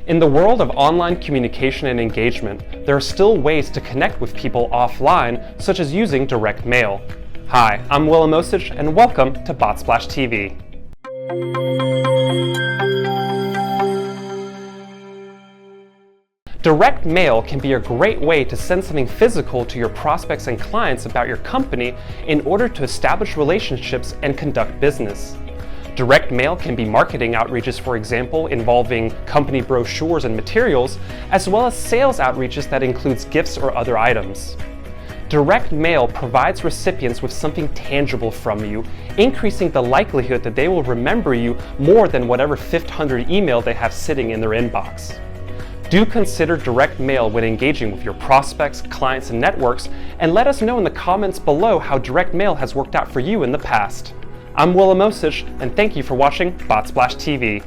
In the world of online communication and engagement, there are still ways to connect with people offline, such as using direct mail. Hi, I'm Willem Osich, and welcome to BotSplash TV. Direct mail can be a great way to send something physical to your prospects and clients about your company in order to establish relationships and conduct business. Direct mail can be marketing outreaches, for example, involving company brochures and materials, as well as sales outreaches that includes gifts or other items. Direct mail provides recipients with something tangible from you, increasing the likelihood that they will remember you more than whatever 500 email they have sitting in their inbox. Do consider direct mail when engaging with your prospects, clients, and networks, and let us know in the comments below how direct mail has worked out for you in the past. I'm Willem Osich, and thank you for watching BotSplash TV.